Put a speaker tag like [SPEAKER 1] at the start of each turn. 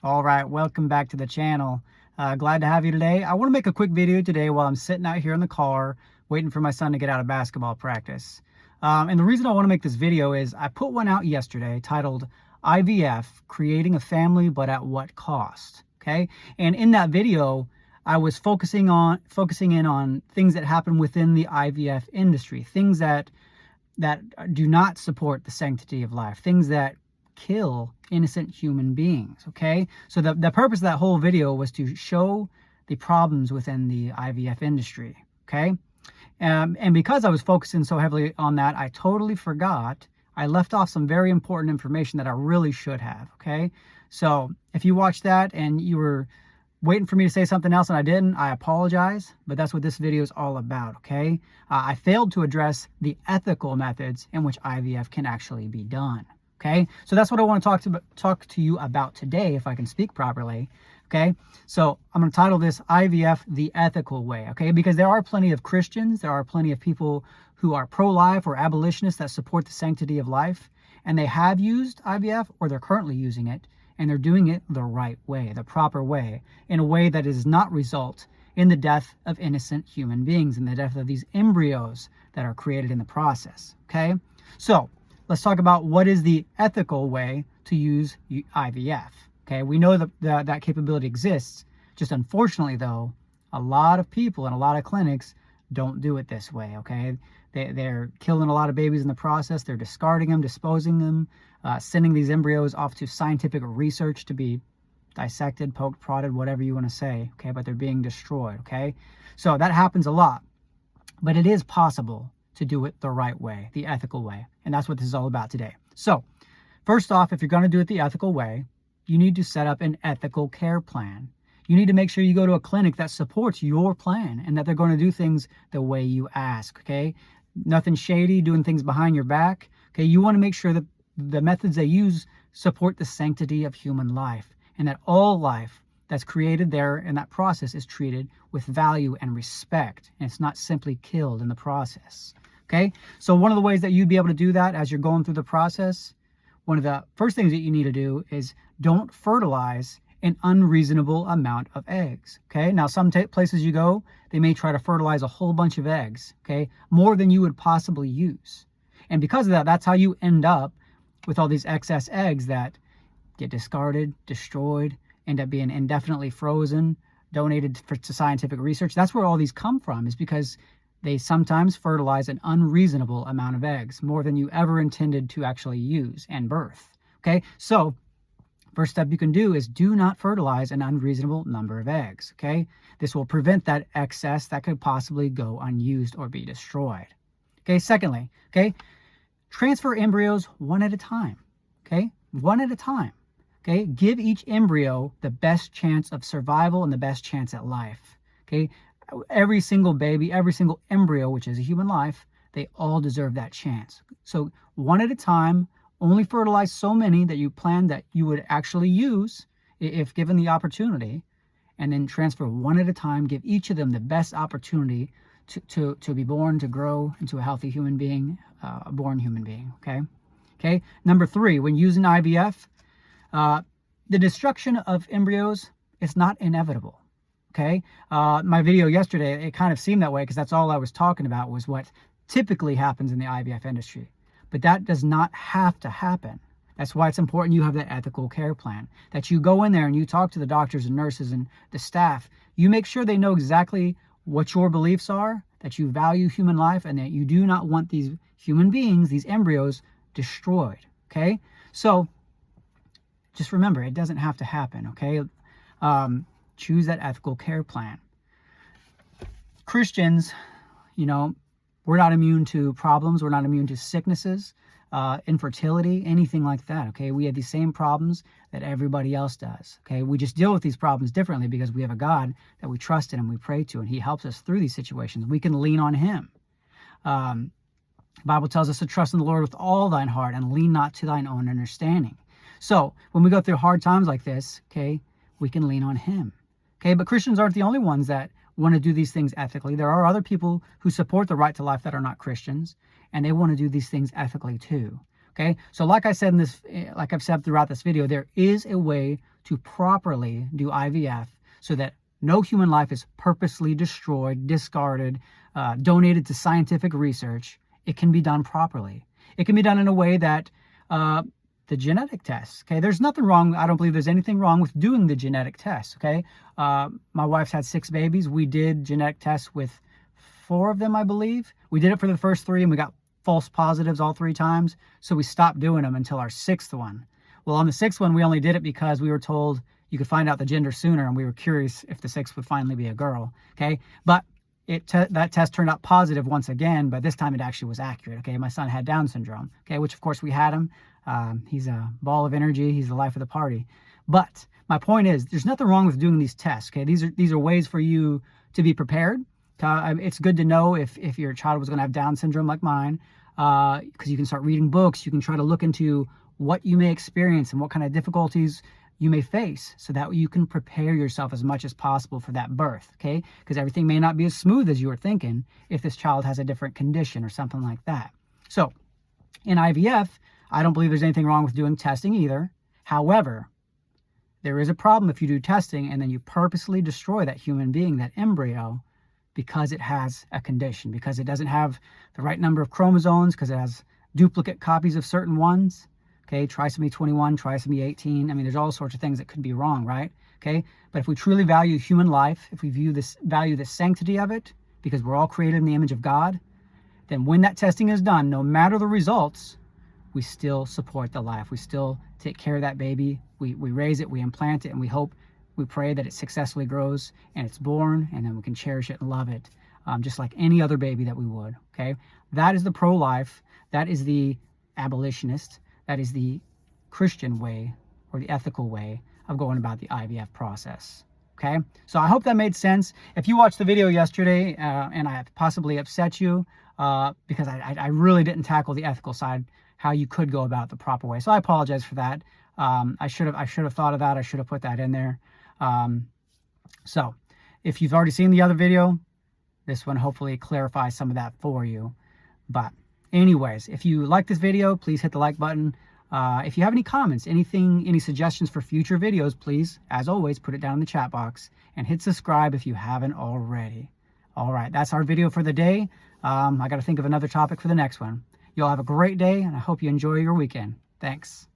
[SPEAKER 1] All right, welcome back to the channel. Glad to have you today. I want to make a quick video today while I'm sitting out here in the car waiting for my son to get out of basketball practice. And the reason I want to make this video is I put one out yesterday titled IVF, Creating a Family But at What Cost? Okay, and in that video I was focusing in on things that happen within the IVF industry, things that do not support the sanctity of life, things that kill innocent human beings. Okay, so the purpose of that whole video was to show the problems within the IVF industry. Okay, and because I was focusing so heavily on that, I totally forgot. I left off some very important information that I really should have. Okay, so if you watched that and you were waiting for me to say something else and I didn't, I apologize, but that's what this video is all about. Okay, I failed to address the ethical methods in which IVF can actually be done. Okay, so that's what I want to talk to you about today, if I can speak properly. Okay, so I'm going to title this IVF the Ethical Way. Okay, because there are plenty of Christians, there are plenty of people who are pro-life or abolitionists that support the sanctity of life, and they have used IVF or they're currently using it, and they're doing it the right way, the proper way, in a way that does not result in the death of innocent human beings, in the death of these embryos that are created in the process. Okay, so let's talk about what is the ethical way to use IVF. Okay, we know that capability exists. Just unfortunately, though, a lot of people and a lot of clinics don't do it this way. Okay, they're killing a lot of babies in the process. They're discarding them, disposing them, sending these embryos off to scientific research to be dissected, poked, prodded, whatever you want to say. Okay, but they're being destroyed. Okay, so that happens a lot, but it is possible to do it the right way, the ethical way. And that's what this is all about today. So first off, if you're going to do it the ethical way, you need to set up an ethical care plan. You need to make sure you go to a clinic that supports your plan and that they're going to do things the way you ask. Okay, nothing shady, doing things behind your back. Okay, you want to make sure that the methods they use support the sanctity of human life, and that all life that's created there in that process is treated with value and respect, and it's not simply killed in the process. Okay, so one of the ways that you'd be able to do that as you're going through the process, one of the first things that you need to do is don't fertilize an unreasonable amount of eggs. Okay, now some places you go, they may try to fertilize a whole bunch of eggs, okay, more than you would possibly use. And because of that, that's how you end up with all these excess eggs that get discarded, destroyed, end up being indefinitely frozen, donated to scientific research. That's where all these come from, is because they sometimes fertilize an unreasonable amount of eggs, more than you ever intended to actually use and birth. Okay, so first step you can do is do not fertilize an unreasonable number of eggs. Okay, this will prevent that excess that could possibly go unused or be destroyed. Okay, secondly, okay, transfer embryos one at a time. Okay, one at a time. Okay, give each embryo the best chance of survival and the best chance at life. Okay, every single baby, every single embryo, which is a human life, they all deserve that chance. So one at a time, only fertilize so many that you plan that you would actually use if given the opportunity, and then transfer one at a time. Give each of them the best opportunity to be born, to grow into a healthy human being, a born human being. Okay. Number 3, when using IVF, the destruction of embryos is not inevitable. Okay, my video yesterday, it kind of seemed that way because that's all I was talking about, was what typically happens in the IVF industry. But that does not have to happen. That's why it's important you have that ethical care plan, that you go in there and you talk to the doctors and nurses and the staff. You make sure they know exactly what your beliefs are, that you value human life, and that you do not want these human beings, these embryos, destroyed. Okay, so just remember, it doesn't have to happen. Okay, choose that ethical care plan. Christians, you know, we're not immune to problems. We're not immune to sicknesses, infertility, anything like that. Okay, we have the same problems that everybody else does. Okay, we just deal with these problems differently because we have a God that we trust in and we pray to, and He helps us through these situations. We can lean on Him. The Bible tells us to trust in the Lord with all thine heart and lean not to thine own understanding. So when we go through hard times like this, okay, we can lean on Him. Okay, but Christians aren't the only ones that want to do these things ethically. There are other people who support the right to life that are not Christians, and they want to do these things ethically too. Okay, so like I said in this, like I've said throughout this video, there is a way to properly do IVF so that no human life is purposely destroyed, discarded, donated to scientific research. It can be done properly. It can be done in a way that the genetic tests, okay? There's nothing wrong. I don't believe there's anything wrong with doing the genetic tests, okay? My wife's had 6 babies. We did genetic tests with 4 of them, I believe. We did it for the first 3 and we got false positives all 3 times. So we stopped doing them until our 6th one. Well, on the 6th one, we only did it because we were told you could find out the gender sooner, and we were curious if the 6th would finally be a girl, okay? But that test turned out positive once again, but this time it actually was accurate, okay? My son had Down syndrome, okay, which of course we had him. He's a ball of energy. He's the life of the party. But my point is, there's nothing wrong with doing these tests, okay? These are ways for you to be prepared. It's good to know if your child was going to have Down syndrome like mine, because you can start reading books. You can try to look into what you may experience and what kind of difficulties you may face, so that you can prepare yourself as much as possible for that birth, okay? Because everything may not be as smooth as you were thinking if this child has a different condition or something like that. So in IVF, I don't believe there's anything wrong with doing testing either. However, there is a problem if you do testing and then you purposely destroy that human being, that embryo, because it has a condition, because it doesn't have the right number of chromosomes, because it has duplicate copies of certain ones. Okay, trisomy 21, trisomy 18. I mean, there's all sorts of things that could be wrong, right? Okay, but if we truly value human life, if we value the sanctity of it, because we're all created in the image of God, then when that testing is done, no matter the results, we still support the life. We still take care of that baby. We raise it, we implant it, and we pray that it successfully grows and it's born, and then we can cherish it and love it, just like any other baby that we would, okay? That is the pro-life. That is the abolitionist. That is the Christian way, or the ethical way of going about the IVF process, okay? So I hope that made sense. If you watched the video yesterday and I possibly upset you because I really didn't tackle the ethical side, how you could go about the proper way. So I apologize for that. I should have thought of that. I should have put that in there. So if you've already seen the other video, this one hopefully clarifies some of that for you. But anyways, if you like this video, please hit the like button. If you have any comments, any suggestions for future videos, please, as always, put it down in the chat box, and hit subscribe if you haven't already. All right, that's our video for the day. I got to think of another topic for the next one. You'll have a great day, and I hope you enjoy your weekend. Thanks.